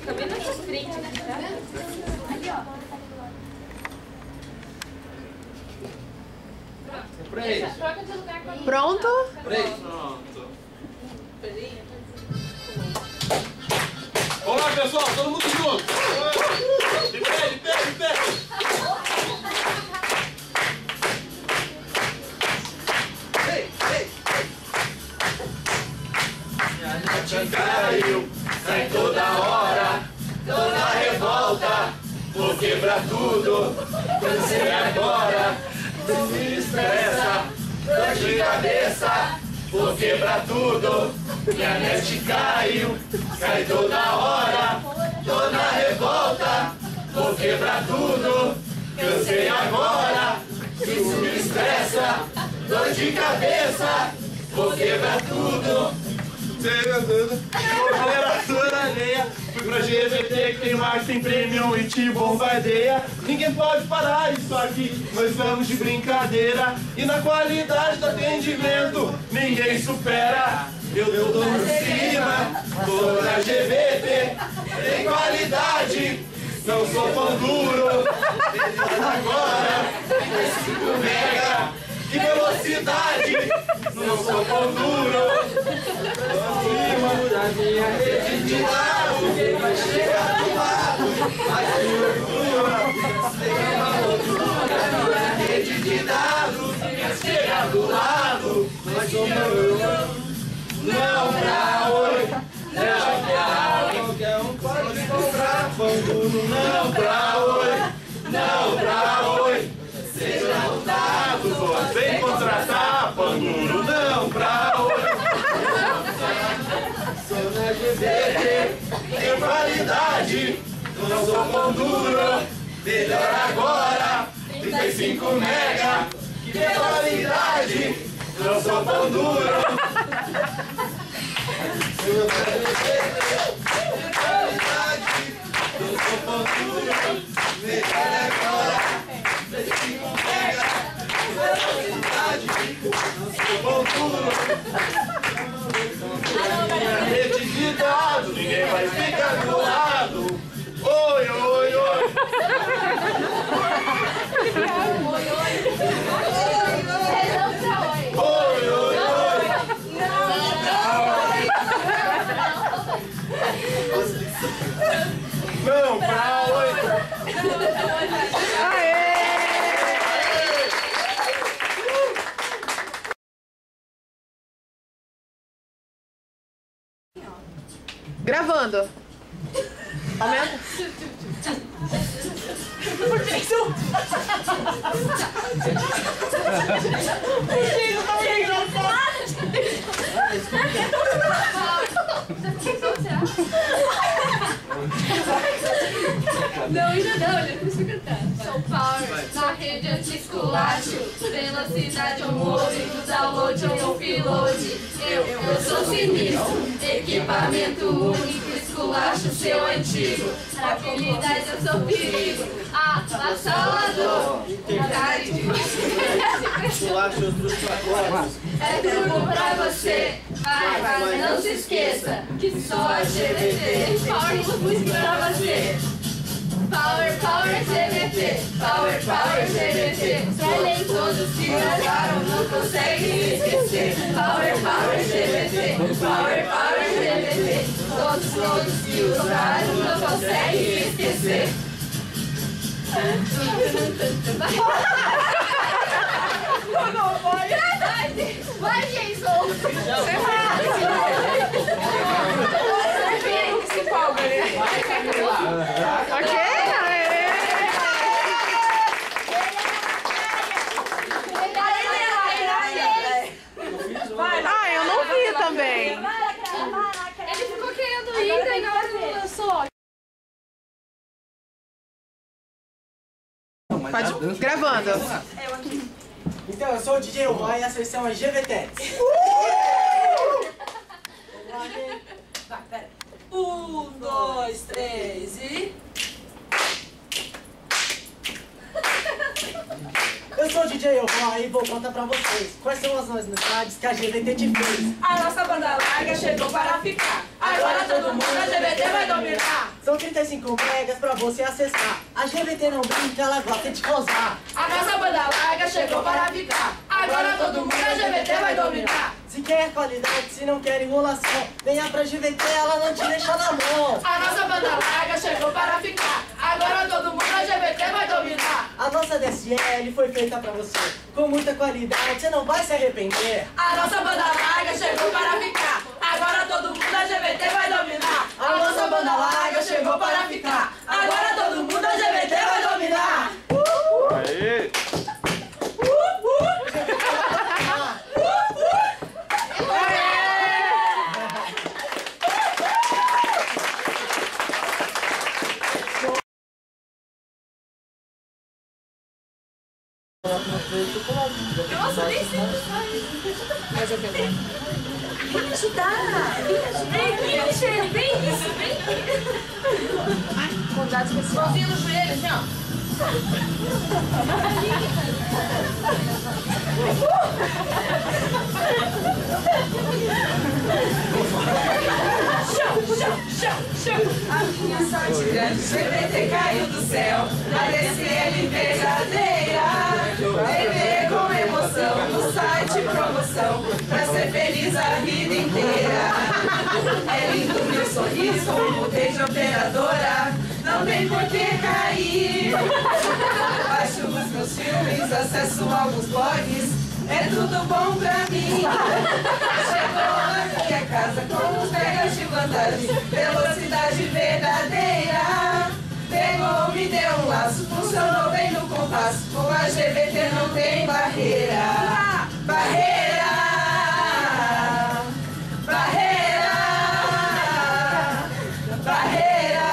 Também na sua frente, né? Ali, ó. Troca de lugar com a Pronto? Pronto. Vamos lá, pessoal, todo mundo junto. De pé, de pé, de pé. Ei, ei. Caiu, cai toda hora, tô na revolta, vou quebrar tudo, cansei agora, não me estressa, dor de cabeça, vou quebrar tudo, minha net caiu, cai toda hora, tô na revolta, vou quebrar tudo, cansei agora, isso me estressa, dor de cabeça, vou quebrar tudo. Galera toda alheia, fui pra GVT que tem mais, tem premium e te bombardeia. Ninguém pode parar isso aqui, nós estamos de brincadeira. E na qualidade do atendimento, ninguém supera. Eu tô por cima, tô na GVT, tem qualidade, não sou pão duro. Agora, 5 mega, que velocidade, não sou pão duro. Da minha rede de lado, vai chegar do lado, mas que loucura, tem uma loucura, minha rede de dados, vai chegar do lado, mas que loucura, não pra oi, não pra oi, qualquer um pode comprar pão duro, não pra oi, não pra oi, seja lotado, vem contratar pão duro, não pra oi. Sou na GVT, tem qualidade, não sou pão duro, melhor agora, 35 mega, que qualidade, não sou pão duro. Sou na GVT, tem qualidade, não sou pão duro, melhor agora, 35 mega, que qualidade, não sou pão duro. Minha rede de dados, ninguém vai ficar do lado. Oi, oi, oi. Oi, oi, oi. Não pra oi. Gravando. Aumenta. Não, ainda não, ele não precisa cantar. Sou power, na rede anti-esculacho, velocidade eu morro, do download ou upload. Eu sou sinistro, equipamento único, esculacho seu antigo. Na habilidade eu sou perigo, avassalador. Esculacho outros pacotes. É tudo pra você, mas não se esqueça que só a GVT Power muito pra você. Power, power, GVT, power, power, GVT. Nem todos que usaram não conseguem esquecer. Power, power, GVT, power, power, GVT. Todos que usaram não conseguem esquecer. Não vai. Vai, Jason. Você se empolga, né? Ok? Ah, eu não vi também. Ele ficou querendo ir, daí na hora não lançou. Pode... Gravando. Então, eu sou o DJ Roy e a seleção é GVT. Vai, pera. 1, 2, 3 e... Eu sou o DJ Roy e vou contar pra vocês quais são as novidades que a GVT te fez. A nossa banda larga chegou para ficar. Agora todo mundo a GVT vai dominar. São 35 megas pra você acessar. A GVT não brinca, ela gosta de causar. A nossa banda larga chegou para ficar. Agora todo mundo a GVT vai dominar. Se quer qualidade, se não quer enrolação, venha pra GVT, ela não te deixa na mão. A nossa banda larga chegou para ficar. Agora todo mundo a GVT vai dominar. A nossa DSL foi feita pra você, com muita qualidade, você não vai se arrepender. A nossa banda larga chegou para ficar. Agora todo mundo a GVT vai dominar. A nossa banda larga chegou para ficar. Agora todo mundo a GVT vai dominar. Aê! Nossa, nem sei o que faz. Mas eu tenho. Vem me ajudar. Vem, Michele, vem isso, vem. Convidado especial. Mãozinha no joelho, assim, ó. Chão. A minha sorte grande, GVT caiu do céu. A DSL verdadeira. TV com emoção, no site promoção. Pra ser feliz a vida inteira. É lindo meu sorriso, mudei de operadora. Não tem por que cair. Baixo os meus filmes, acesso alguns blogs. É tudo bom pra mim. Chegou na minha casa com os megas de vantagem. Velocidade verdadeira. Pegou, me deu um laço, funcionou bem no compasso. Com a GVT não tem barreira. Barreira. Barreira. Barreira.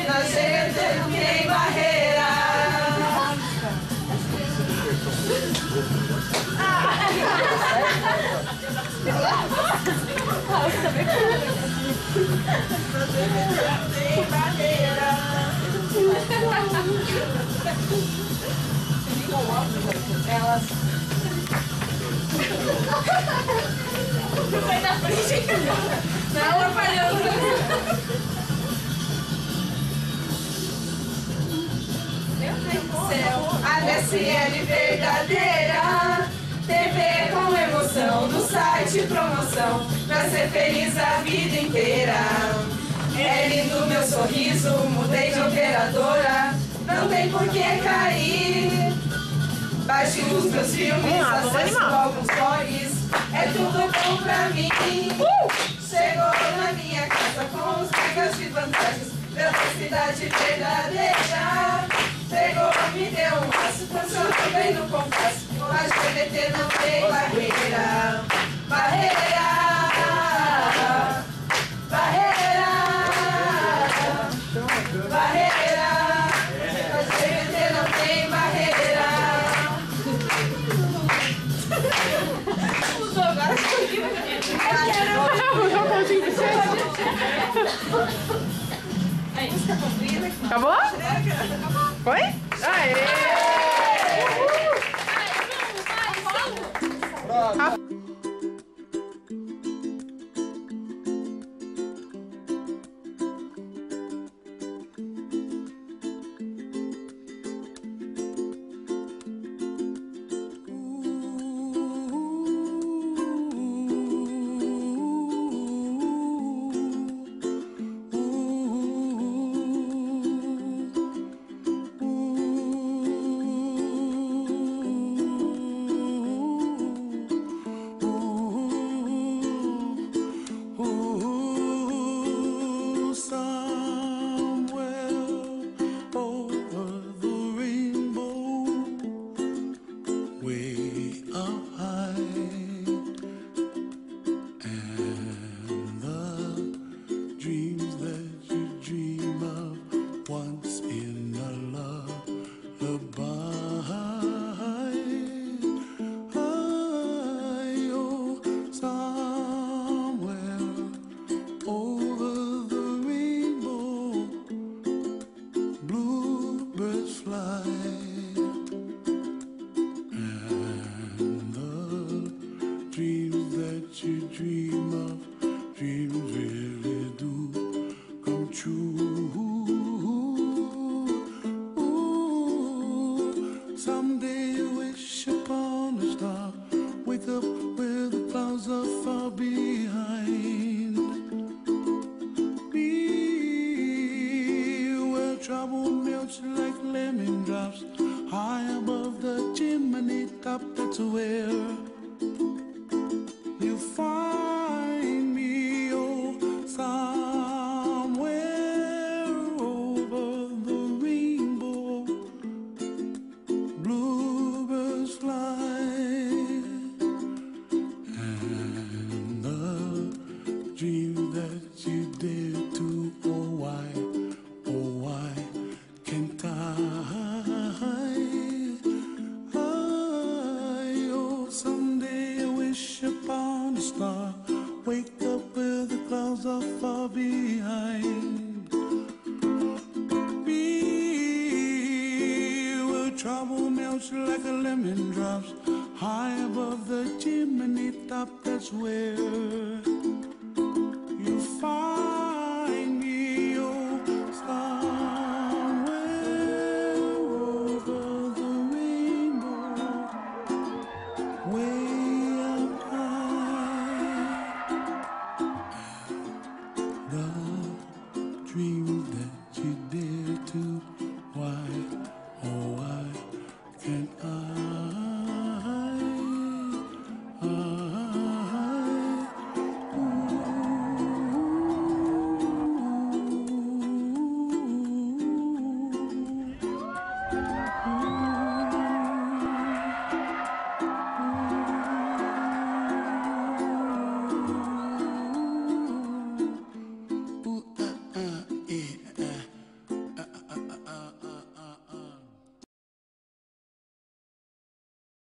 Na GVT não tem barreira. Tem barreira. Elas. Vai na frente. Não, atrapalhando. A DSL verdadeira. TV com emoção, no site promoção. Pra ser feliz a vida inteira. É lindo meu sorriso, mudei de operadora. Não tem por que cair. Baixe os meus filmes, acesso alguns blogs. É tudo bom pra mim. Chegou na minha casa com os megas de vantagens. Velocidade verdadeira. Pegou, me deu um laço, funcionou bem no compasso. Com a GVT não tem barreira. Barreira. Barreira. Barreira. Com a GVT não tem barreira. Mudou agora. Acabou? Foi? Aê! Vai. trouble melts like lemon drops high above the chimney top. That's where you find me, oh, somewhere over the rainbow. Bluebirds fly, and the dream that you dare to, oh why can't I? Oh, someday I wish upon a star, wake up where the clouds are far behind. Be where trouble melts like a lemon drops high above the chimney top. That's where